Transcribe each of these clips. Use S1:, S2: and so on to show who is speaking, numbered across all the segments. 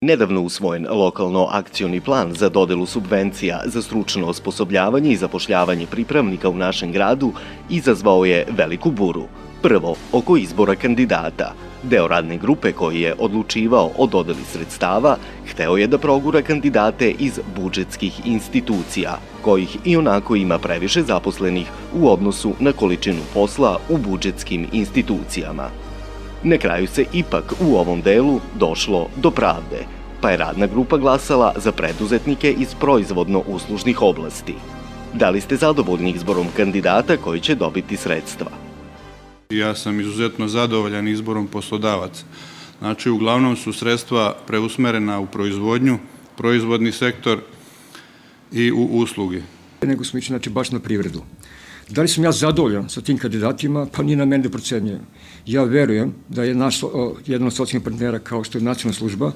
S1: Nedavno usvojen lokalno-akcioni plan za dodelu subvencija za stručno osposobljavanje i zapošljavanje pripravnika u našem gradu izazvao je veliku buru. Prvo, oko izbora kandidata. Deo radne grupe koji je odlučivao o dodeli sredstava hteo je da progura kandidate iz budžetskih institucija, kojih i onako ima previše zaposlenih u odnosu na količinu posla u budžetskim institucijama. Na kraju se ipak u ovom delu došlo do pravde, pa je radna grupa glasala za preduzetnike iz proizvodno-uslužnih oblasti. Da li ste zadovoljni izborom kandidata koji će dobiti sredstva?
S2: Ja sam izuzetno zadovoljan izborom poslodavaca. Znači, uglavnom su sredstva preusmerena u proizvodnju, proizvodni sektor i u usluge.
S3: Nego smo išli baš na privredu. Da li sam ja zadovoljan sa tim kandidatima? Pa nije na mene da procenjujem. Ja verujem da je jedan od socijalnih partnera, kao što je nacionalna služba,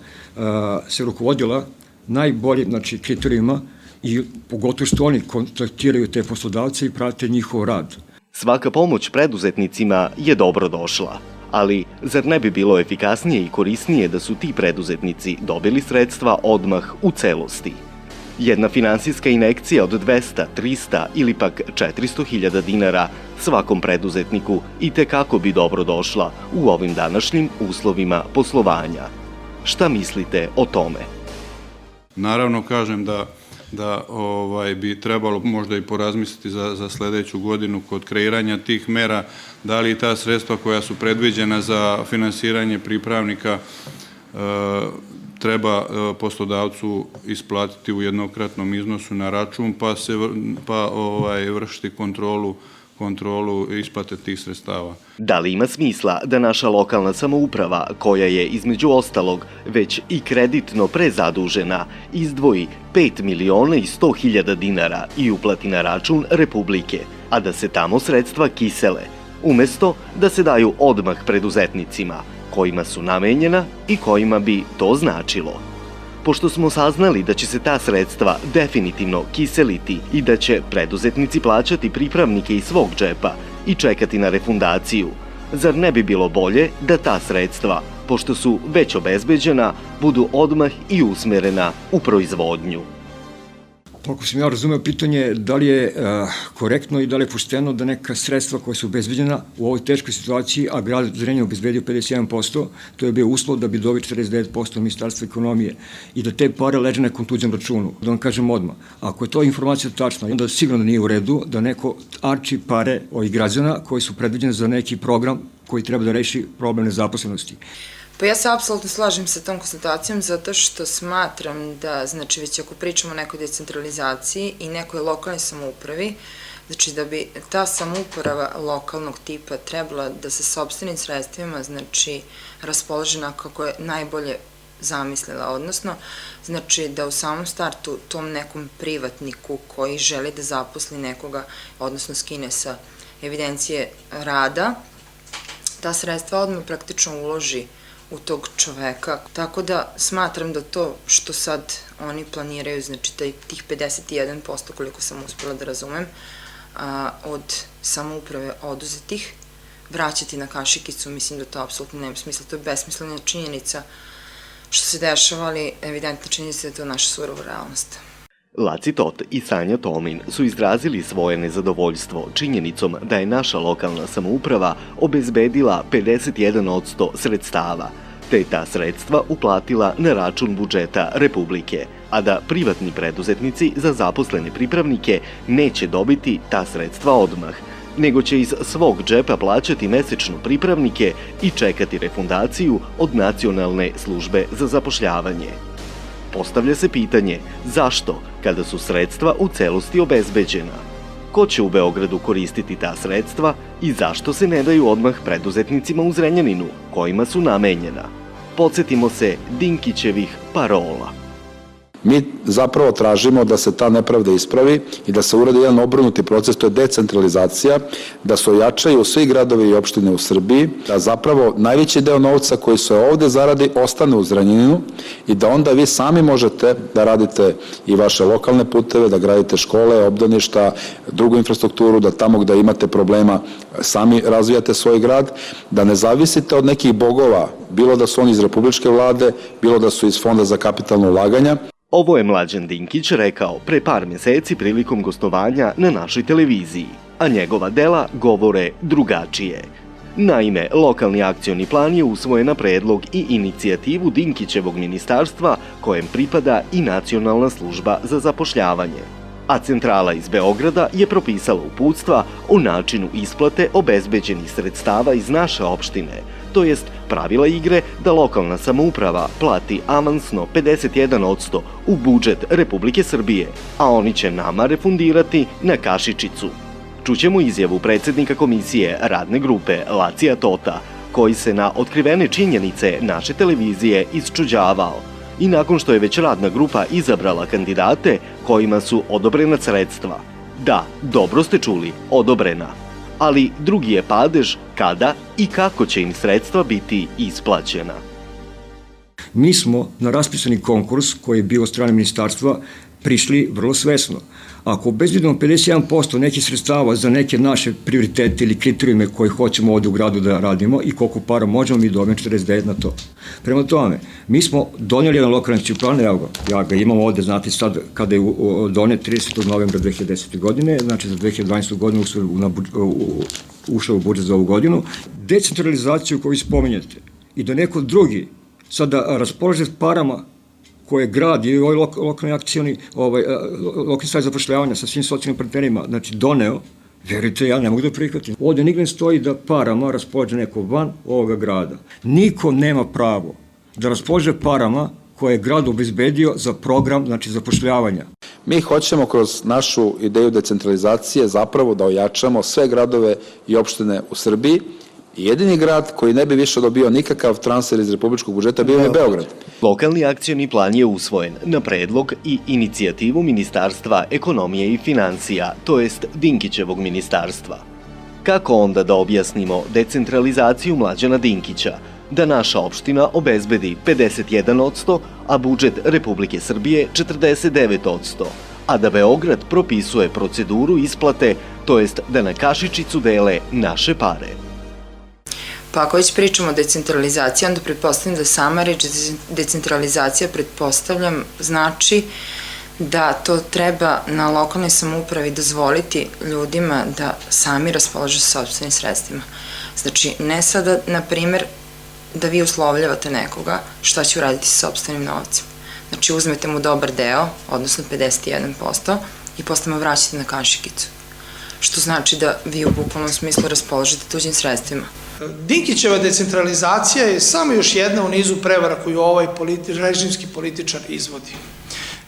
S3: se rukovodila najboljim kriterijima i pogotovo što oni kontaktiraju te poslodavce i prate njihov rad.
S1: Svaka pomoć preduzetnicima je dobro došla, ali zar ne bi bilo efikasnije i korisnije da su ti preduzetnici dobili sredstva odmah u celosti? Jedna finansijska injekcija od 200, 300 ili pak 400.000 dinara svakom preduzetniku itekako bi dobro došla u ovim današnjim uslovima poslovanja. Šta mislite o tome?
S2: Naravno, kažem da bi trebalo možda i porazmisliti za sledeću godinu kod kreiranja tih mera, da li ta sredstva koja su predviđena za finansiranje pripravnika treba poslodavcu isplatiti u jednokratnom iznosu na račun, pa vršiti kontrolu isplate tih sredstava.
S1: Da li ima smisla da naša lokalna samouprava, koja je između ostalog već i kreditno prezadužena, izdvoji 5.100.000 dinara i uplati na račun Republike, a da se tamo sredstva kisele, umesto da se daju odmah preduzetnicima, kojima su namenjena i kojima bi to značilo? Pošto smo saznali da će se ta sredstva definitivno kiseliti i da će preduzetnici plaćati pripravnike iz svog džepa i čekati na refundaciju, zar ne bi bilo bolje da ta sredstva, pošto su već obezbeđena, budu odmah i usmerena u proizvodnju?
S3: Ako sam ja razumeo pitanje, da li je korektno i da li je pošteno da neka sredstva koja su obezbeđena u ovoj teškoj situaciji, a grad Zrenjanin obezbedio 51%, to je bio uslov da bi dobio 49% Ministarstva ekonomije i da te pare leže na nekom tuđem računu. Da vam kažem odmah, ako je to informacija tačna, onda sigurno nije u redu da neko arči pare ovih građana koji su predviđene za neki program koji treba da reši problem nezaposlenosti.
S4: Pa ja se apsolutno slažem sa tom konstatacijom zato što smatram da, već ako pričamo o nekoj decentralizaciji i nekoj lokalnoj samoupravi, da bi ta samouprava lokalnog tipa trebala da se sopstvenim sredstvima, raspoloži na kako je najbolje zamislila, odnosno, da u samom startu tom nekom privatniku koji želi da zaposli nekoga, odnosno skine sa evidencije rada, ta sredstva odmah praktično uloži u tog čoveka. Tako da smatram da to što sad oni planiraju, tih 51% koliko sam uspela da razumem, od samouprave oduzetih, vraćati na kašikicu, mislim da to apsolutno nema smisla, to je besmislena činjenica što se dešava, ali evidentna činjenica da je to naša surova realnost.
S1: Laci Tot i Sanja Tomin su izrazili svoje nezadovoljstvo činjenicom da je naša lokalna samouprava obezbedila 51% sredstava, te je ta sredstva uplatila na račun budžeta Republike, a da privatni preduzetnici za zaposlene pripravnike neće dobiti ta sredstva odmah, nego će iz svog džepa plaćati mesečno pripravnike i čekati refundaciju od Nacionalne službe za zapošljavanje. Postavlja se pitanje zašto, kada su sredstva u celosti obezbeđena? Ko će u Beogradu koristiti ta sredstva i zašto se ne daju odmah preduzetnicima u Zrenjaninu, kojima su namenjena? Podsjetimo se Dinkićevih parola.
S5: Mi zapravo tražimo da se ta nepravda ispravi i da se uradi jedan obrnuti proces, to je decentralizacija, da se ojačaju svi gradovi i opštine u Srbiji, da zapravo najveći deo novca koji se ovde zaradi ostane u Zrenjaninu i da onda vi sami možete da radite i vaše lokalne puteve, da gradite škole, obdaništa, drugu infrastrukturu, da tamo gde imate problema sami razvijate svoj grad, da ne zavisite od nekih bogova, bilo da su oni iz republičke vlade, bilo da su iz Fonda za kapitalno ulaganja.
S1: Ovo je Mlađan Dinkić rekao pre par meseci prilikom gostovanja na našoj televiziji, a njegova dela govore drugačije. Naime, lokalni akcioni plan je usvojen na predlog i inicijativu Dinkićevog ministarstva, kojem pripada i Nacionalna služba za zapošljavanje. A centrala iz Beograda je propisala uputstva o načinu isplate obezbeđenih sredstava iz naše opštine, to jest pravila igre da lokalna samouprava plati avansno 51% u budžet Republike Srbije, a oni će nama refundirati na kašičicu. Čućemo izjavu predsednika komisije radne grupe Lacija Tota, koji se na otkrivene činjenice naše televizije isčuđavao i nakon što je već radna grupa izabrala kandidate kojima su odobrena sredstva. Da, dobro ste čuli, odobrena. Ali drugi je padež kada i kako će im sredstva biti isplaćena.
S3: Mi smo na raspisani konkurs koji je bio od strane ministarstva prišli vrlo svesno. Ako obezbedimo 51% nekih sredstava za neke naše prioritete ili kriterijume koje hoćemo ovde u gradu da radimo i koliko para možemo, mi dobijemo 49 na to. Prema tome, mi smo donijeli jedan lokalni akcioni plan, evo ga, ja ga imam ovde, znate sad kada je donet 30. novembra 2010. godine, znači za 2012. godinu ušao u budžet za ovu godinu, decentralizaciju koju spominjete i da neko drugi sada raspolaže parama koje grad i ovaj lokalni akcioni, lokalni savjet zapošljavanja sa svim socijalnim partnerima, znači doneo, verujte, ja ne mogu da prihvatim. Ovde nigde ne stoji da parama raspolaže neko van ovoga grada. Niko nema pravo da raspolaže parama koje je grad obezbedio za program, znači zapošljavanja.
S5: Mi hoćemo kroz našu ideju decentralizacije zapravo da ojačamo sve gradove i opštine u Srbiji. Jedini grad koji ne bi više dobio nikakav transfer iz republičkog budžeta bio je Beograd.
S1: Lokalni akcioni plan je usvojen na predlog i inicijativu Ministarstva ekonomije i financija, to jest Dinkićevog ministarstva. Kako onda da objasnimo decentralizaciju Mlađana Dinkića, da naša opština obezbedi 51%, a budžet Republike Srbije 49%, a da Beograd propisuje proceduru isplate, to jest da na kašičicu dele naše pare?
S4: Pa ako već pričamo o decentralizaciji, onda pretpostavljam da sama reč decentralizacija, pretpostavljam, znači da to treba na lokalnoj samoupravi dozvoliti ljudima da sami raspolažu sa sopstvenim sredstvima. Znači, ne sada, na primer, da vi uslovljavate nekoga šta će uraditi sa sopstvenim novcem. Znači, uzmete mu dobar deo, odnosno 51%, i posle mu vraćate na kašikicu. Što znači da vi u bukvalnom smislu raspolažete tuđim sredstvima.
S6: Dinkićeva decentralizacija je samo još jedna u nizu prevara koju ovaj režimski političar izvodi.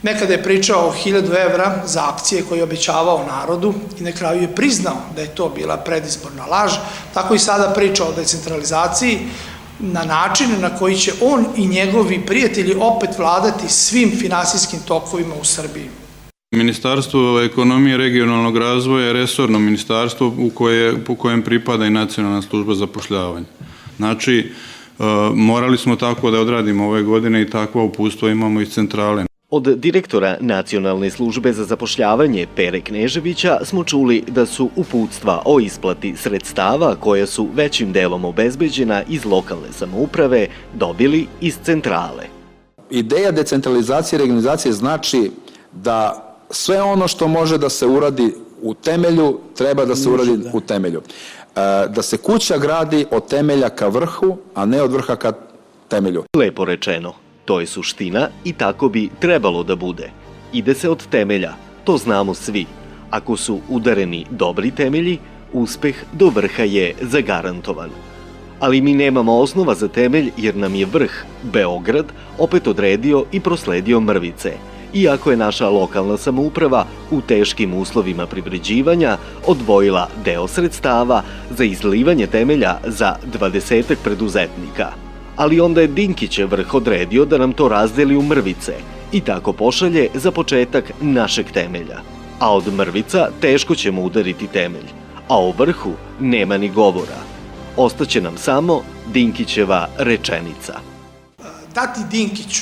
S6: Nekada je pričao o 1000 evra za akcije koje je obećavao narodu i na kraju je priznao da je to bila predizborna laž, tako i sada priča o decentralizaciji na način na koji će on i njegovi prijatelji opet vladati svim finansijskim tokovima u Srbiji.
S2: Ministarstvo ekonomije i regionalnog razvoja je resorno ministarstvo u kojem pripada i Nacionalna služba za zapošljavanje. Znači, morali smo tako da odradimo ove godine i takvo uputstvo imamo iz centrale.
S1: Od direktora Nacionalne službe za zapošljavanje Pere Kneževića smo čuli da su uputstva o isplati sredstava koja su većim delom obezbeđena iz lokalne samouprave dobili iz centrale.
S5: Ideja decentralizacije i regionalizacije znači da sve ono što može da se uradi u temelju, treba da se uradi u temelju. Da se kuća gradi od temelja ka vrhu, a ne od vrha ka temelju.
S1: Lepo rečeno, to je suština i tako bi trebalo da bude. Ide se od temelja, to znamo svi. Ako su udareni dobri temelji, uspeh do vrha je zagarantovan. Ali mi nemamo osnova za temelj jer nam je vrh, Beograd, opet odredio i prosledio mrvice. Iako je naša lokalna samouprava u teškim uslovima privređivanja odvojila deo sredstava za izlivanje temelja za 20 preduzetnika. Ali onda je Dinkićev vrh odredio da nam to razdeli u mrvice i tako pošalje za početak našeg temelja. A od mrvica teško ćemo udariti temelj, a o vrhu nema ni govora. Ostaće nam samo Dinkićeva rečenica.
S6: Dati Dinkiću,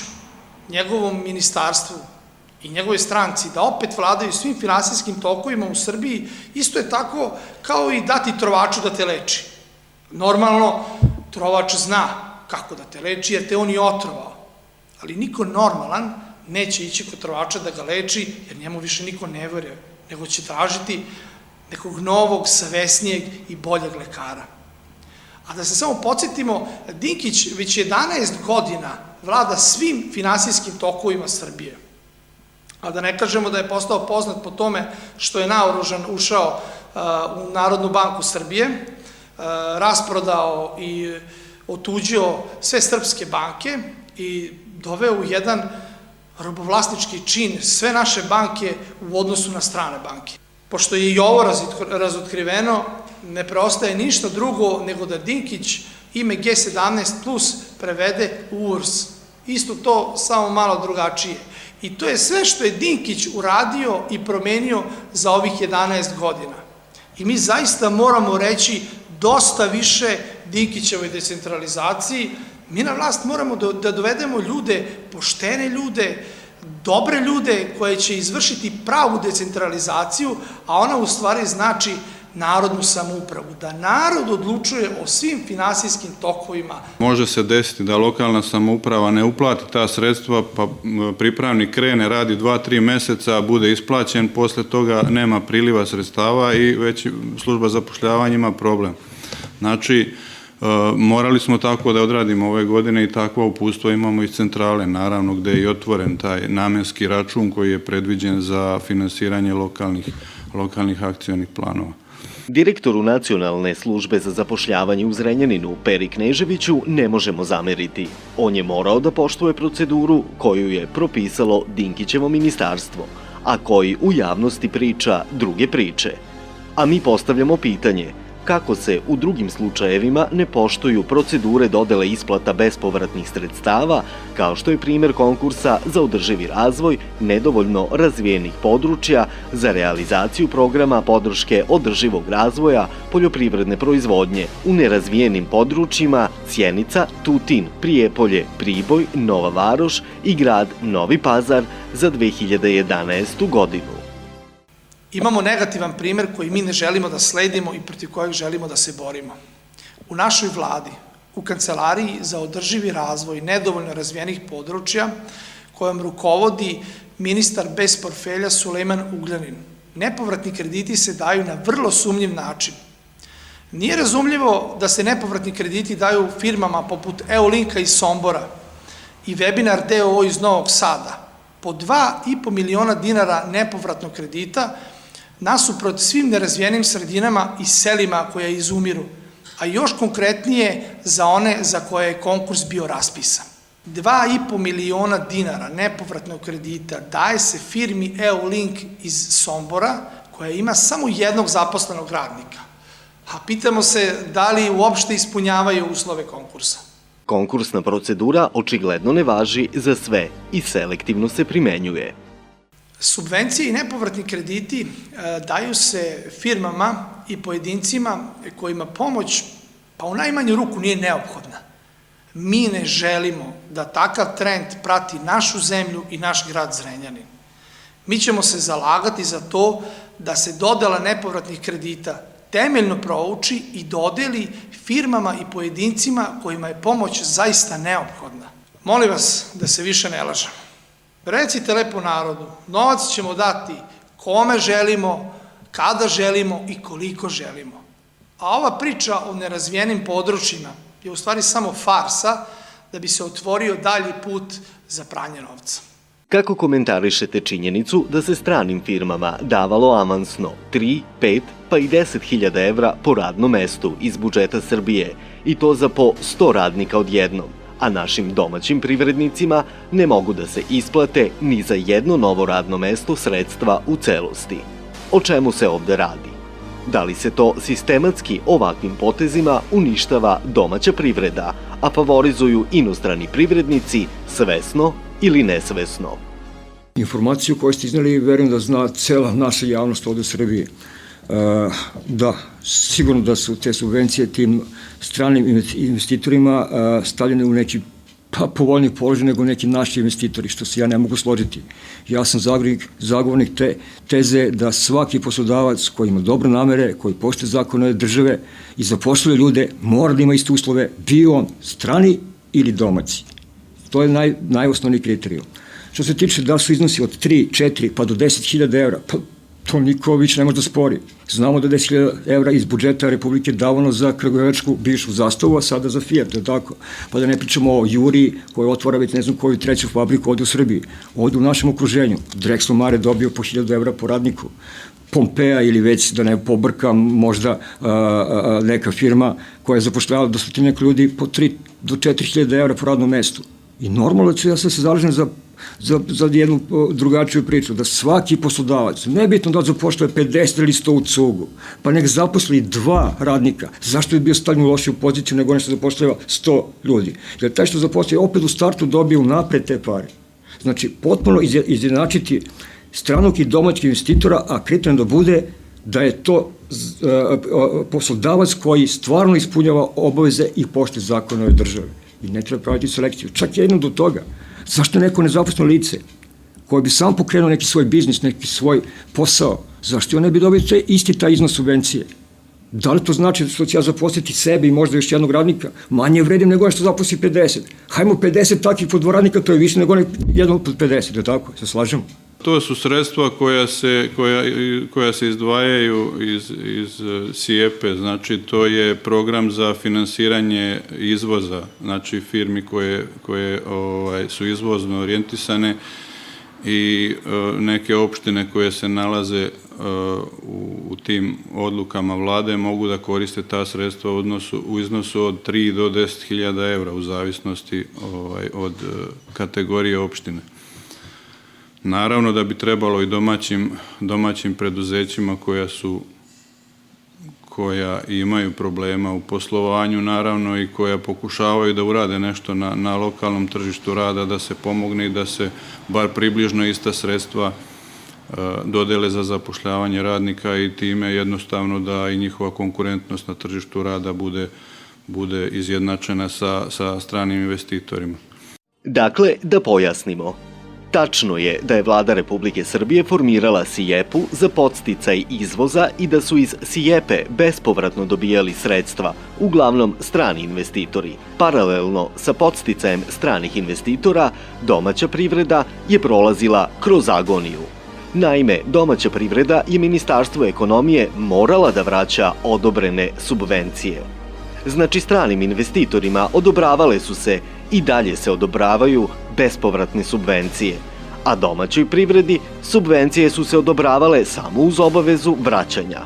S6: njegovom ministarstvu i njegove stranci da opet vladaju svim finansijskim tokovima u Srbiji, isto je tako kao i dati trovaču da te leči. Normalno, trovač zna kako da te leči jer te on i otrovao, ali niko normalan neće ići kod trovača da ga leči jer njemu više niko ne veruje, nego će tražiti nekog novog, savesnijeg i boljeg lekara. A da se samo podsjetimo, Dinkić već 11 godina vlada svim finansijskim tokovima Srbije. A da ne kažemo da je postao poznat po tome što je naoružan ušao u Narodnu banku Srbije, rasprodao i otuđio sve srpske banke i doveo u jedan robovlasnički čin sve naše banke u odnosu na strane banke. Pošto je i ovo razotkriveno, ne preostaje ništa drugo nego da Dinkić ime G17 plus prevede u URS. Isto to, samo malo drugačije. I to je sve što je Dinkić uradio i promenio za ovih 11 godina. I mi zaista moramo reći dosta više Dinkićevoj decentralizaciji. Mi na vlast moramo da dovedemo ljude, poštene ljude, dobre ljude koje će izvršiti pravu decentralizaciju, a ona u stvari znači narodnu samoupravu, da narod odlučuje o svim finansijskim tokovima.
S2: Može se desiti da lokalna samouprava ne uplati ta sredstva, pa pripravnik krene, radi 2-3 meseca, bude isplaćen, posle toga nema priliva sredstava i već služba zapošljavanja ima problem. Znači, morali smo tako da odradimo ove godine i takvo upustvo imamo iz centrale, naravno gde je i otvoren taj namenski račun koji je predviđen za finansiranje lokalnih akcionih planova.
S1: Direktoru Nacionalne službe za zapošljavanje u Zrenjaninu, Peri Kneževiću, ne možemo zameriti. On je morao da poštuje proceduru koju je propisalo Dinkićevo ministarstvo, a koji u javnosti priča druge priče. A mi postavljamo pitanje, kako se u drugim slučajevima ne poštuju procedure dodele isplata bespovratnih sredstava, kao što je primer konkursa za održivi razvoj nedovoljno razvijenih područja za realizaciju programa podrške održivog razvoja poljoprivredne proizvodnje u nerazvijenim područjima Sjenica, Tutin, Prijepolje, Priboj, Nova Varoš i grad Novi Pazar za 2011. godinu.
S6: Imamo negativan primer koji mi ne želimo da sledimo i protiv kojeg želimo da se borimo. U našoj vladi, u Kancelariji za održivi razvoj nedovoljno razvijenih područja, kojom rukovodi ministar bez portfelja Sulejman Ugljanin, nepovratni krediti se daju na vrlo sumnjiv način. Nije razumljivo da se nepovratni krediti daju firmama poput Eolinka iz Sombora i Webinar DOO iz Novog Sada. Po 2,5 miliona dinara nepovratnog kredita nasuprot svim nerazvijenim sredinama i selima koje izumiru, a još konkretnije za one za koje je konkurs bio raspisan. 2,5 miliona dinara nepovratnog kredita daje se firmi Eolink iz Sombora, koja ima samo jednog zaposlenog radnika. A pitamo se da li uopšte ispunjavaju uslove konkursa.
S1: Konkursna procedura očigledno ne važi za sve i selektivno se primenjuje.
S6: Subvencije i nepovratni krediti daju se firmama i pojedincima kojima pomoć, pa u najmanju ruku, nije neophodna. Mi ne želimo da takav trend prati našu zemlju i naš grad Zrenjanin. Mi ćemo se zalagati za to da se dodela nepovratnih kredita temeljno prouči i dodeli firmama i pojedincima kojima je pomoć zaista neophodna. Molim vas da se više ne lažemo. Recite lepo narodu, novac ćemo dati kome želimo, kada želimo i koliko želimo. A ova priča o nerazvijenim područjima je u stvari samo farsa da bi se otvorio dalji put za pranje novca.
S1: Kako komentarišete činjenicu da se stranim firmama davalo avansno 3, 5 pa i 10.000 evra po radnom mestu iz budžeta Srbije i to za po 100 radnika odjednom, a našim domaćim privrednicima ne mogu da se isplate ni za jedno novo radno mesto sredstva u celosti? O čemu se ovde radi? Da li se to sistematski ovakvim potezima uništava domaća privreda, a favorizuju inostrani privrednici svesno ili nesvesno?
S3: Informaciju koju ste iznali, verujem da zna cela naša javnost ovde u Srbiji. Da, sigurno da su te subvencije tim stranim investitorima stavljene u neki povoljni položaj nego neki naši investitori, što se ja ne mogu složiti. Ja sam zagovornik te teze da svaki poslodavac koji ima dobre namere, koji poštuje zakone države i zapošljava ljude, mora da ima iste uslove, bio on strani ili domaći. To je najosnovniji kriterijum. Što se tiče da su iznosi od 3, 4 pa do 10.000 evra, pa to niko više ne može da spori. Znamo da 10.000 evra iz budžeta Republike davano za kragujevačku bivšu Zastavu, a sada za Fiat, je tako? Pa da ne pričamo o Juri koja otvara već ne znam koju treću fabriku ovde u Srbiji. Ovde u našem okruženju Drexel Mare dobio po 1.000 evra po radniku. Pompea ili već, da ne pobrkam, možda neka firma koja je zapošljavala do 100 ljudi po 3 do 4.000 evra po radnom mestu. I normalno ću ja se zalažem za jednu drugačiju priču, da svaki poslodavac, nebitno da zapošljava 50 ili 100 u cugu, pa nek zaposli 2 radnika, zašto bi bio stavljen u lošiju poziciju nego nešto zapošljava 100 ljudi? Jer taj što zapošljava opet u startu dobije unapred te pare. Znači, potpuno izjednačiti stranog i domaćeg investitora, a kriterijum da bude da je to poslodavac koji stvarno ispunjava obaveze i poštuje zakone ove države. I ne treba praviti selekciju. Čak jedno do toga. Zašto neko nezaposleno lice koje bi sam pokrenuo neki svoj biznis, neki svoj posao, zašto on ne bi dobio isti taj iznos subvencije? Da li to znači što će ja zaposliti sebe i možda još jednog radnika? Manje vredim nego što zaposli 50. Hajmo 50 takvih po 2 radnika, to je više nego jedno pod 50, je tako? Se slažemo?
S2: To su sredstva koja se izdvajaju iz SIEPE, znači to je program za finansiranje izvoza, znači firmi koje su izvozno orijentisane i neke opštine koje se nalaze u tim odlukama vlade mogu da koriste ta sredstva u iznosu od 3 do 10.000 evra u zavisnosti od kategorije opštine. Naravno da bi trebalo i domaćim preduzećima koja imaju problema u poslovanju, naravno i koja pokušavaju da urade nešto na lokalnom tržištu rada, da se pomogne i da se bar približno ista sredstva dodele za zapošljavanje radnika i time jednostavno da i njihova konkurentnost na tržištu rada bude izjednačena sa stranim investitorima.
S1: Dakle, da pojasnimo. Tačno je da je vlada Republike Srbije formirala SIEP-u za podsticaj izvoza i da su iz SIEP-e bespovratno dobijali sredstva, uglavnom strani investitori. Paralelno sa podsticajem stranih investitora, domaća privreda je prolazila kroz agoniju. Naime, domaća privreda je Ministarstvo ekonomije morala da vraća odobrene subvencije. Znači, stranim investitorima odobravale su se i dalje se odobravaju bespovratne subvencije, a domaćoj privredi subvencije su se odobravale samo uz obavezu vraćanja.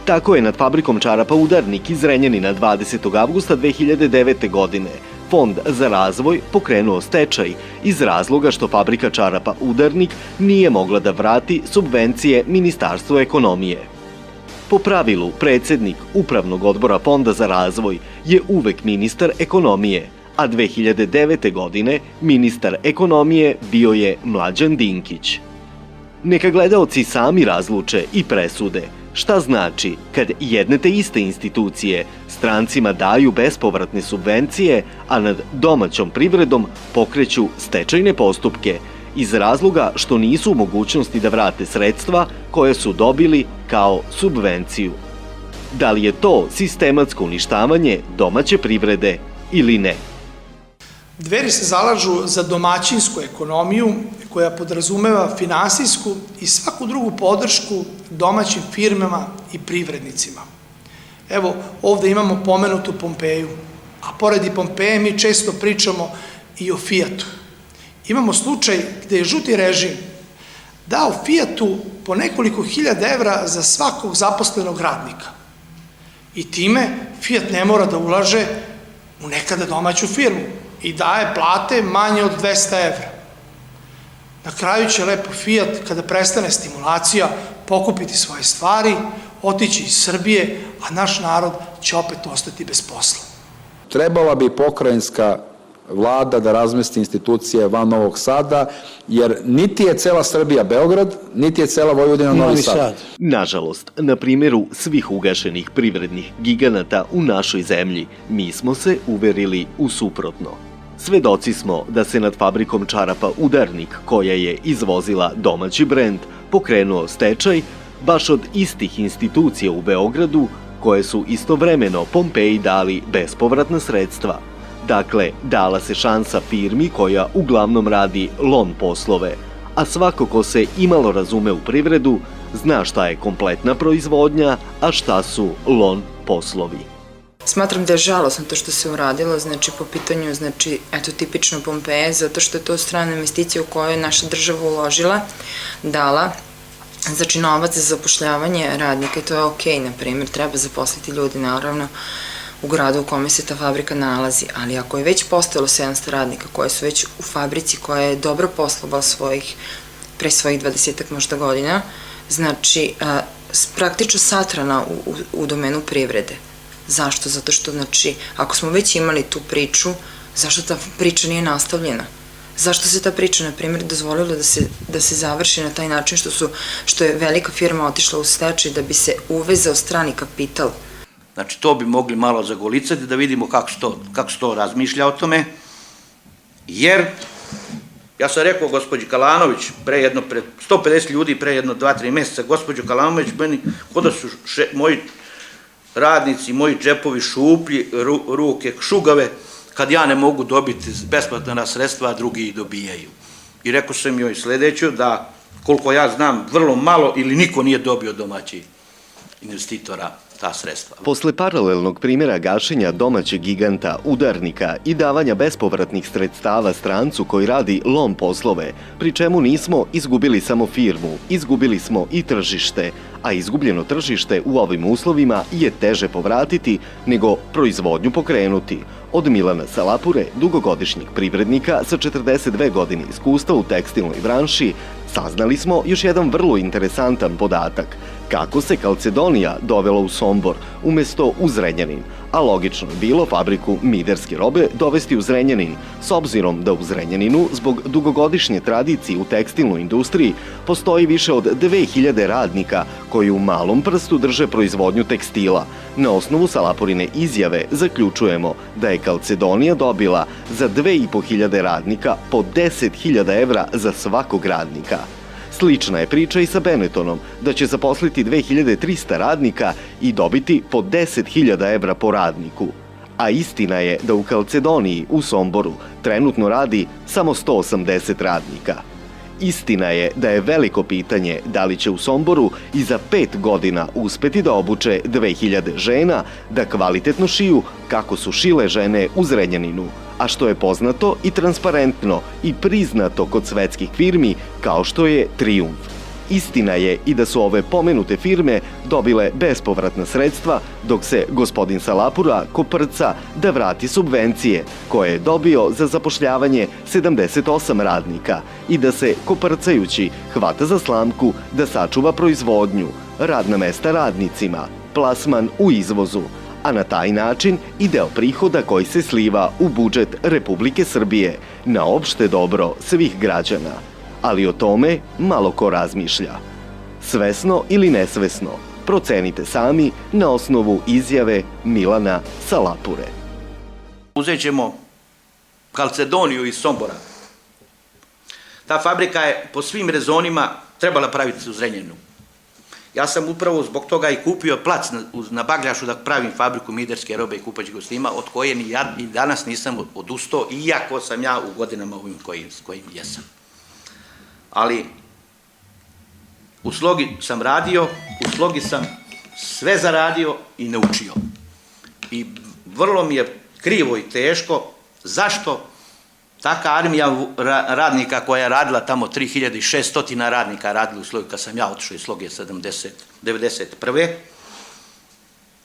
S1: Tako je nad fabrikom čarapa Udarnik iz Zrenjanina 20. avgusta 2009. godine Fond za razvoj pokrenuo stečaj iz razloga što fabrika čarapa Udarnik nije mogla da vrati subvencije Ministarstva ekonomije. Po pravilu, predsednik Upravnog odbora Fonda za razvoj je uvek ministar ekonomije, a 2009. godine ministar ekonomije bio je Mlađan Dinkić. Neka gledaoci sami razluče i presude šta znači kad jedne te iste institucije strancima daju bespovratne subvencije, a nad domaćom privredom pokreću stečajne postupke iz razloga što nisu u mogućnosti da vrate sredstva koje su dobili kao subvenciju. Da li je to sistematsko uništavanje domaće privrede ili ne?
S6: Dveri se zalažu za domaćinsku ekonomiju koja podrazumeva finansijsku i svaku drugu podršku domaćim firmama i privrednicima. Evo, ovde imamo pomenutu Pompeju, a pored i Pompeje mi često pričamo i o Fiatu. Imamo slučaj gde je žuti režim dao Fiatu po nekoliko hiljada evra za svakog zaposlenog radnika. I time Fiat ne mora da ulaže u nekada domaću firmu i daje plate manje od 200 evra. Na kraju će lepo Fiat, kada prestane stimulacija, pokupiti svoje stvari, otići iz Srbije, a naš narod će opet ostati bez posla.
S5: Trebala bi pokrajinska vlada da razmesti institucije van Novog Sada, jer niti je cela Srbija Beograd, niti je cela Vojvodina Novi Sad.
S1: Nažalost, na primjeru svih ugašenih privrednih giganata u našoj zemlji, mi smo se uverili u suprotno. Svedoci smo da se nad fabrikom čarapa Udarnik, koja je izvozila domaći brend, pokrenuo stečaj baš od istih institucija u Beogradu, koje su istovremeno Pompeji dali bespovratna sredstva. Dakle, dala se šansa firmi koja uglavnom radi lon poslove, a svako ko se imalo razume u privredu, zna šta je kompletna proizvodnja, a šta su lon poslovi.
S4: Smatram da je žalosno to što se uradilo, znači po pitanju, znači, eto, tipično Pompeje, zato što je to strana investicija u kojoj je naša država uložila, dala, znači novac za zapošljavanje radnika i to je okej, na primjer, treba zaposliti ljudi, naravno, u gradu u kome se ta fabrika nalazi, ali ako je već postojalo 700 radnika koji su već u fabrici koja je dobro poslovala pre svojih 20-ak možda godina, znači, praktično satrana u domenu privrede. Zašto? Zato što, znači, ako smo već imali tu priču, zašto ta priča nije nastavljena? Zašto se ta priča, na primjer, dozvolila da se završi na taj način što je velika firma otišla u stečaj da bi se uvezao strani kapital?
S7: Znači, to bi mogli malo zagolicati da vidimo kako se to razmišlja o tome, jer ja sam rekao gospođi Kalanović pre 150 ljudi pre 2-3 meseca, gospođo Kalanović, meni kod da su moji radnici, moji džepovi šuplji, ruke šugave, kad ja ne mogu dobiti besplatna sredstva, a drugi ih dobijaju. I rekao sam joj sledeću da, koliko ja znam, vrlo malo ili niko nije dobio domaći investitora ta sredstva.
S1: Posle paralelnog primjera gašenja domaćeg giganta Udarnika i davanja bespovratnih sredstava strancu koji radi lom poslove, pri čemu nismo izgubili samo firmu, izgubili smo i tržište, a izgubljeno tržište u ovim uslovima je teže povratiti nego proizvodnju pokrenuti. Od Milana Salapure, dugogodišnjeg privrednika sa 42 godine iskustva u tekstilnoj branši, saznali smo još jedan vrlo interesantan podatak. Kako se Kalcedonija dovela u Sombor umesto u Zrenjanin, a logično je bilo fabriku miderske robe dovesti u Zrenjanin, s obzirom da u Zrenjaninu, zbog dugogodišnje tradicije u tekstilnoj industriji, postoji više od 2000 radnika koji u malom prstu drže proizvodnju tekstila. Na osnovu Salapurine izjave zaključujemo da je Kalcedonija dobila za 2500 radnika po 10.000 evra za svakog radnika. Slična je priča i sa Benetonom, da će zaposliti 2300 radnika i dobiti po 10.000 evra po radniku. A istina je da u Kalcedoniji, u Somboru, trenutno radi samo 180 radnika. Istina je da je veliko pitanje da li će u Somboru i za 5 godina uspeti da obuče 2000 žena da kvalitetno šiju kako su šile žene u Zrenjaninu, a što je poznato i transparentno i priznato kod svetskih firmi kao što je Trijumf. Istina je i da su ove pomenute firme dobile bespovratna sredstva, dok se gospodin Salapura koprca da vrati subvencije koje je dobio za zapošljavanje 78 radnika i da se koprcajući hvata za slamku da sačuva proizvodnju, radna mesta radnicima, plasman u izvozu, a na taj način i deo prihoda koji se sliva u budžet Republike Srbije na opšte dobro svih građana. Ali o tome malo ko razmišlja. Svesno ili nesvesno, procenite sami na osnovu izjave Milana Salapure.
S7: Uzet ćemo Kalcedoniju iz Sombora. Ta fabrika je po svim rezonima trebala praviti u Zrenjaninu. Ja sam upravo zbog toga i kupio plac na Bagljašu da pravim fabriku miderske robe i kupaćih kostima, od koje ni ja i danas nisam odustao, iako sam ja u godinama ovim kojim jesam. Ali u Slogi sam radio, u Slogi sam sve zaradio i naučio. I vrlo mi je krivo i teško zašto taka armija radnika koja je radila tamo 3600 radnika radila u Slogi kad sam ja otišao iz Sloge 1991.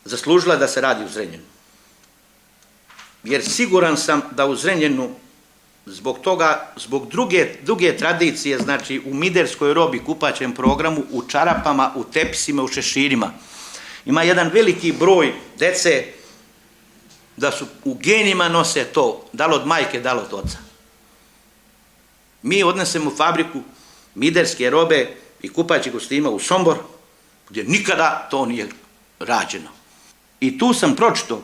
S7: zaslužila da se radi u Zrenjaninu. Jer siguran sam da u Zrenjaninu zbog toga, zbog druge tradicije, znači u miderskoj robi, kupaćem programu, u čarapama, u tepisima, u šeširima, ima jedan veliki broj dece da su u genima nose to, da li od majke, da li od oca. Mi odnesemo fabriku miderske robe i kupaćih kostima u Sombor, gdje nikada to nije rađeno. I tu sam pročito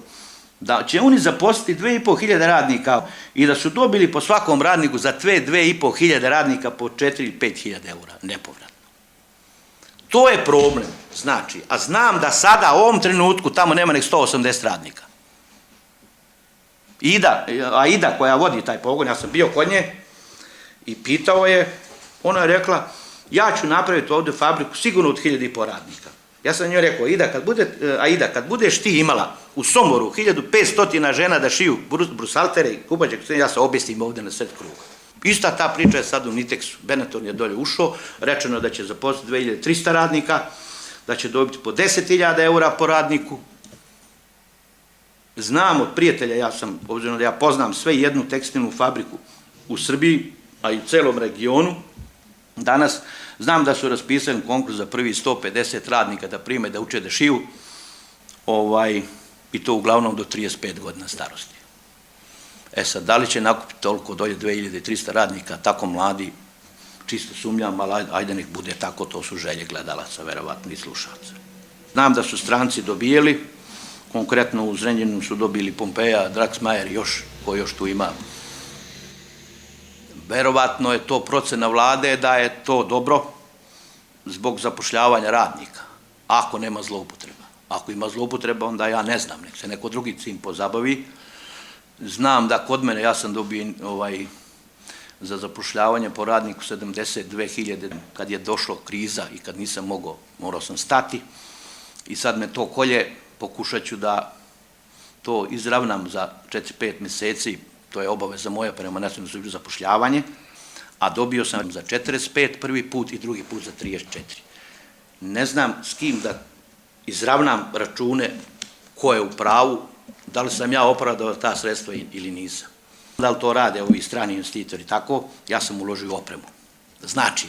S7: da će oni zaposliti 2.500 radnika i da su dobili po svakom radniku za 2.500 radnika po 4-5.000 eura nepovratno. To je problem, znači, a znam da sada u ovom trenutku tamo nema nek 180 radnika. Ida koja vodi taj pogon, ja sam bio kod nje i pitao je, ona je rekla, ja ću napraviti ovdje fabriku sigurno od 1.500 radnika. Ja sam njoj rekao, Aida, kad budeš ti imala u Somboru 1.500 žena da šiju brusaltere i kupaće, ja se objestim ovdje na sred kruga. Ista ta priča je sad u Niteksu. Benetton je dolje ušao, rečeno da će zaposliti 2.300 radnika, da će dobiti po 10.000 eura po radniku. Znam od prijatelja, obzirom da ja poznam sve jednu tekstilnu fabriku u Srbiji, a i u celom regionu, danas znam da su raspisali konkurs za prvi 150 radnika da prime, da uče da šiju, i to uglavnom do 35 godina starosti. E sad, da li će nakupiti toliko dolje 2.300 radnika, tako mladi, čisto sumnjam, ali ajde nek bude tako, to su želje gledalaca, verovatno i slušalaca. Znam da su stranci dobijeli, konkretno u Zrenjaninu su dobili Pompeja, Draxmajer, ko još tu ima. Verovatno je to procena vlade da je to dobro zbog zapošljavanja radnika, ako nema zloupotreba. Ako ima zloupotreba, onda ja ne znam, nek se neko drugi tim pozabavi. Znam da kod mene, ja sam dobio za zapošljavanje po radniku 72.000, kad je došlo kriza i kad nisam mogao, morao sam stati i sad me to kolje, pokušat ću da to izravnam za 4-5 meseci, to je obaveza moja prema Nacionalnoj službi za zapošljavanje, a dobio sam za 45 prvi put i drugi put za 34. Ne znam s kim da izravnam račune ko je u pravu, da li sam ja opravdao ta sredstva ili nisam. Da li to rade ovi strani investitori tako, ja sam uložio u opremu. Znači,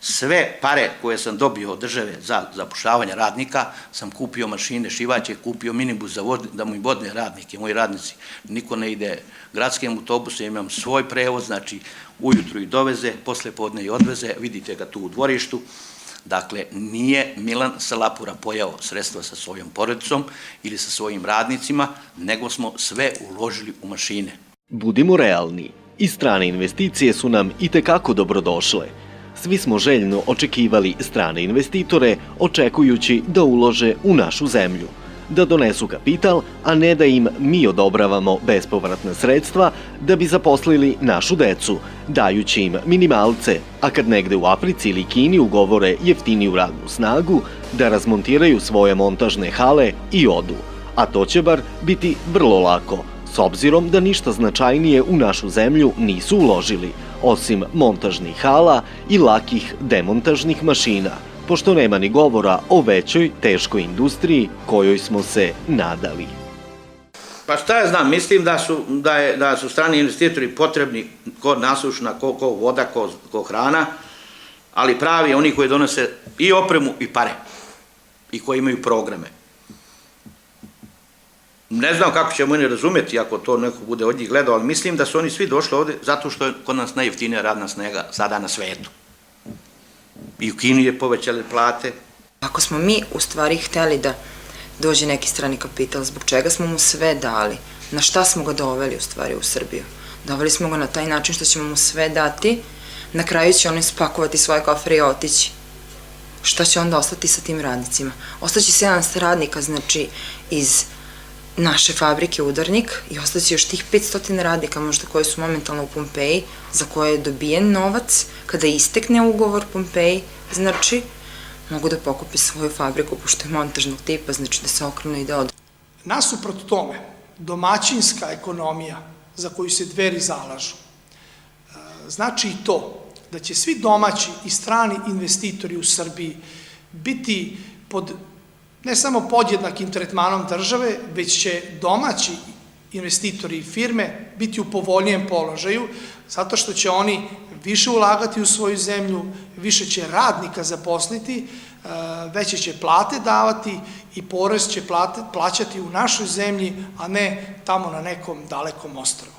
S7: sve pare koje sam dobio od države za zapošljavanje radnika, sam kupio mašine, šivaće, kupio minibus da mu vodne radnike, moji radnici, niko ne ide gradskim autobusom, imam svoj prevoz, znači ujutru i doveze, posle podne i odveze, vidite ga tu u dvorištu. Dakle, nije Milan Salapura pojao sredstva sa svojom porodicom ili sa svojim radnicima, nego smo sve uložili u mašine.
S1: Budimo realni, i strane investicije su nam itekako dobrodošle. Svi smo željno očekivali strane investitore, očekujući da ulože u našu zemlju, da donesu kapital, a ne da im mi odobravamo bespovratna sredstva da bi zaposlili našu decu, dajući im minimalce, a kad negde u Africi ili Kini ugovore jeftiniju radnu snagu, da razmontiraju svoje montažne hale i odu. A to će bar biti vrlo lako, s obzirom da ništa značajnije u našu zemlju nisu uložili, osim montažnih hala i lakih demontažnih mašina, pošto nema ni govora o većoj, teškoj industriji kojoj smo se nadali.
S7: Pa šta ja znam, mislim da su strani investitori potrebni ko nasušna, ko voda, ko hrana, ali pravi oni koji donose i opremu i pare i koji imaju programe. Ne znam kako ćemo oni razumeti ako to neko bude od njih gledao, ali mislim da su oni svi došli ovde zato što je kod nas najjeftinija radna snaga sada na svetu. I u Kini je povećale plate.
S4: Ako smo mi u stvari hteli da dođe neki strani kapital, zbog čega smo mu sve dali, na šta smo ga doveli u stvari u Srbiju? Doveli smo ga na taj način što ćemo mu sve dati, na kraju će oni spakovati svoje kofere i otići. Šta će onda ostati sa tim radnicima? Ostaće 700 radnika, znači, iz naše fabrike Udarnik i ostaće još tih 500 radnika možda koji su momentalno u Pompeji, za koje je dobijen novac, kada istekne ugovor Pompeji, znači, mogu da pokupe svoju fabriku, pošto je montažnog tipa, znači da se okrenu i da odu.
S6: Nasuprot tome, domaćinska ekonomija za koju se Dveri zalažu, znači i to da će svi domaći i strani investitori u Srbiji biti pod ne samo podjednakim tretmanom države, već će domaći investitori i firme biti u povoljnijem položaju, zato što će oni više ulagati u svoju zemlju, više će radnika zaposliti, veće će plate davati i porez će plaćati u našoj zemlji, a ne tamo na nekom dalekom ostrvu.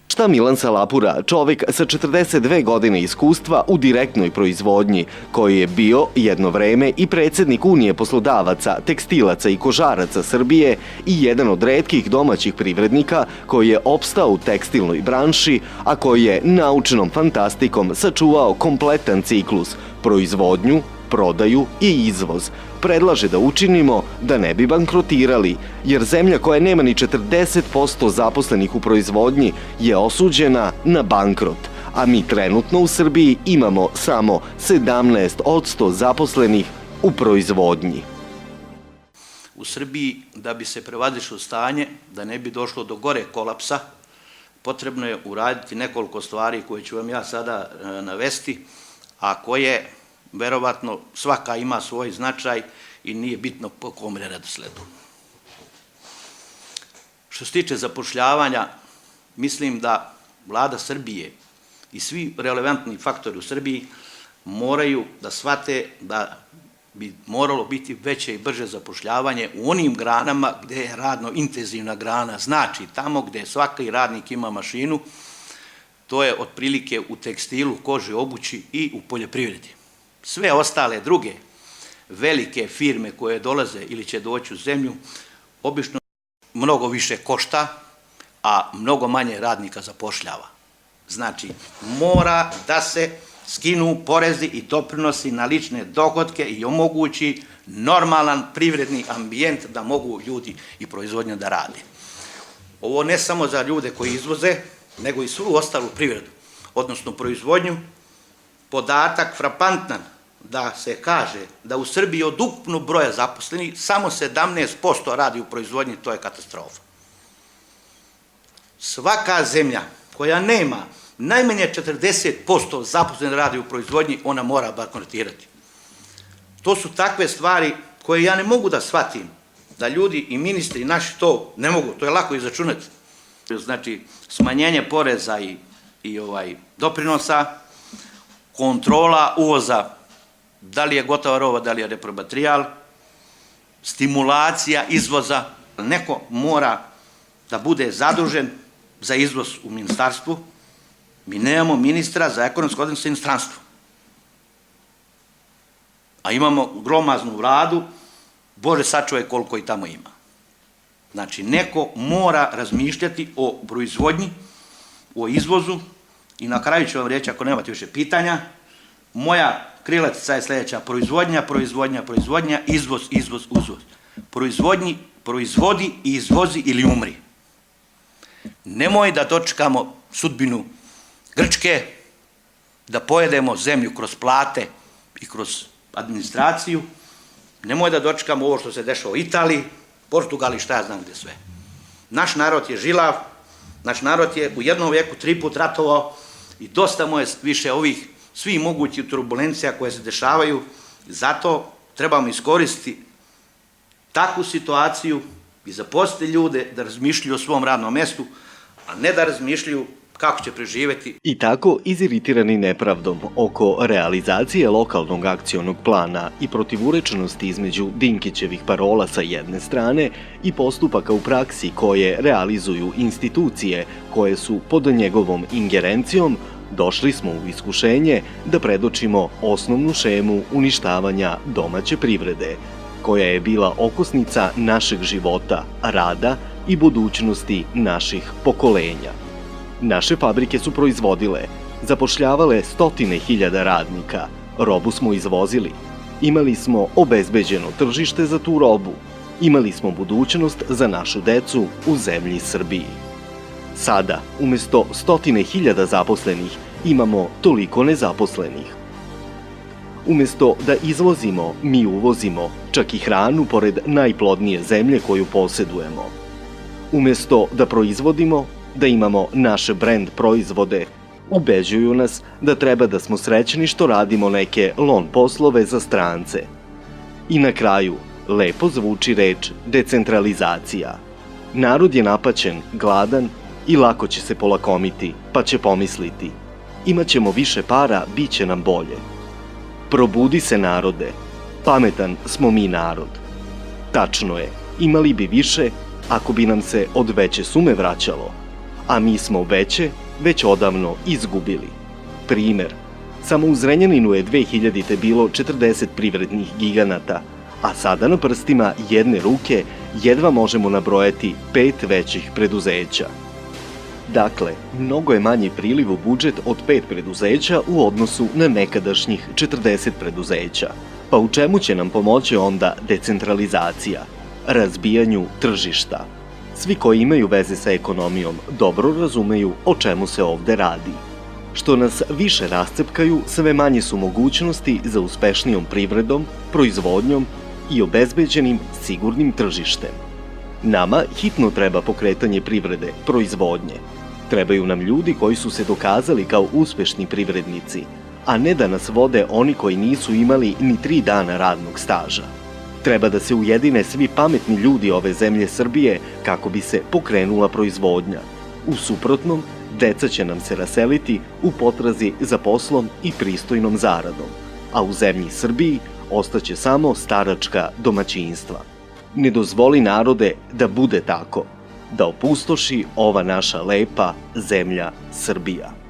S1: Šta Milan Salapura, čovek sa 42 godine iskustva u direktnoj proizvodnji, koji je bio jedno vreme i predsednik Unije poslodavaca, tekstilaca i kožaraca Srbije i jedan od retkih domaćih privrednika koji je opstao u tekstilnoj branši, a koji je naučnom fantastikom sačuvao kompletan ciklus, proizvodnju, prodaju i izvoz, predlaže da učinimo da ne bi bankrotirali, jer zemlja koja nema ni 40% zaposlenih u proizvodnji je osuđena na bankrot, a mi trenutno u Srbiji imamo samo 17% zaposlenih u proizvodnji.
S7: U Srbiji, da bi se prevazišlo stanje, da ne bi došlo do gore kolapsa, potrebno je uraditi nekoliko stvari koje ću vam ja sada navesti, a koje verovatno svaka ima svoj značaj i nije bitno po kom redosledu. Što se tiče zapošljavanja, mislim da Vlada Srbije i svi relevantni faktori u Srbiji moraju da shvate da bi moralo biti veće i brže zapošljavanje u onim granama gde je radno intenzivna grana, znači tamo gde svaki radnik ima mašinu, to je otprilike u tekstilu, koži, obući i u poljoprivredi. Sve ostale druge velike firme koje dolaze ili će doći u zemlju, obično mnogo više košta, a mnogo manje radnika zapošljava. Znači, mora da se skinu porezi i doprinosi na lične dohotke i omogući normalan privredni ambijent da mogu ljudi i proizvodnja da rade. Ovo ne samo za ljude koji izvoze, nego i svu ostalu privredu, odnosno proizvodnju. Podatak frapantan da se kaže da u Srbiji od ukupnog broja zaposlenih samo 17% radi u proizvodnji, to je katastrofa. Svaka zemlja koja nema najmanje 40% zaposlenih radi u proizvodnji, ona mora bankrotirati. To su takve stvari koje ja ne mogu da shvatim, da ljudi i ministri naši to ne mogu, to je lako izračunati. Znači, smanjenje poreza i doprinosa, kontrola uvoza, da li je gotova roba, da li je repromaterijal, stimulacija izvoza. Neko mora da bude zadužen za izvoz u ministarstvu. Mi nemamo ministra za ekonomsko odnose sa inostranstvom. A imamo glomaznu vladu, Bože sačuvaj koliko i tamo ima. Znači, neko mora razmišljati o proizvodnji, o izvozu i na kraju ću vam reći, ako nemate više pitanja, moja krilatica je sledeća: proizvodnja, proizvodnja, proizvodnja, izvoz, izvoz, izvoz. Proizvodi i izvozi ili umri. Nemoj da dočekamo sudbinu Grčke, da pojedemo zemlju kroz plate i kroz administraciju. Nemoj da dočekamo ovo što se dešava u Italiji, Portugali, šta ja znam gde sve. Naš narod je žilav, naš narod je u jednom veku 3 put ratovao i dosta mu je više ovih svih mogućih turbulencija koje se dešavaju. Zato trebamo iskoristiti takvu situaciju i zaposliti ljude da razmišljaju o svom radnom mestu, a ne da razmišljaju kako će preživeti.
S1: I tako, iziritirani nepravdom oko realizacije lokalnog akcionog plana i protivurečenosti između Dinkićevih parola sa jedne strane i postupaka u praksi koje realizuju institucije koje su pod njegovom ingerencijom, došli smo u iskušenje da predočimo osnovnu šemu uništavanja domaće privrede, koja je bila okosnica našeg života, rada i budućnosti naših pokolenja. Naše fabrike su proizvodile, zapošljavale stotine hiljada radnika, robu smo izvozili, imali smo obezbeđeno tržište za tu robu, imali smo budućnost za našu decu u zemlji Srbiji. Sada, umesto stotine hiljada zaposlenih, imamo toliko nezaposlenih. Umesto da izvozimo, mi uvozimo čak i hranu pored najplodnije zemlje koju posjedujemo. Umesto da proizvodimo, da imamo naš brend proizvode, ubeđuju nas da treba da smo srećni što radimo neke lon poslove za strance. I na kraju, lepo zvuči reč decentralizacija. Narod je napaćen, gladan i lako će se polakomiti, pa će pomisliti: imaćemo više para, bit će nam bolje. Probudi se, narode, pametan smo mi narod. Tačno je, imali bi više ako bi nam se od veće sume vraćalo, a mi smo veće već odavno izgubili. Primer, samo u Zrenjaninu je 2000. bilo 40 privrednih giganata, a sada na prstima jedne ruke jedva možemo nabrojati 5 većih preduzeća. Dakle, mnogo je manji priliv u budžet od 5 preduzeća u odnosu na nekadašnjih 40 preduzeća. Pa u čemu će nam pomoći onda decentralizacija? Razbijanju tržišta. Svi koji imaju veze sa ekonomijom dobro razumeju o čemu se ovde radi. Što nas više rascepkaju, sve manje su mogućnosti za uspešnijom privredom, proizvodnjom i obezbeđenim sigurnim tržištem. Nama hitno treba pokretanje privrede, proizvodnje. Trebaju nam ljudi koji su se dokazali kao uspešni privrednici, a ne da nas vode oni koji nisu imali ni 3 dana radnog staža. Treba da se ujedine svi pametni ljudi ove zemlje Srbije kako bi se pokrenula proizvodnja. U suprotnom, deca će nam se raseliti u potrazi za poslom i pristojnom zaradom, a u zemlji Srbiji ostaće samo staračka domaćinstva. Ne dozvoli, narode, da bude tako, da opustoši ova naša lepa zemlja Srbija.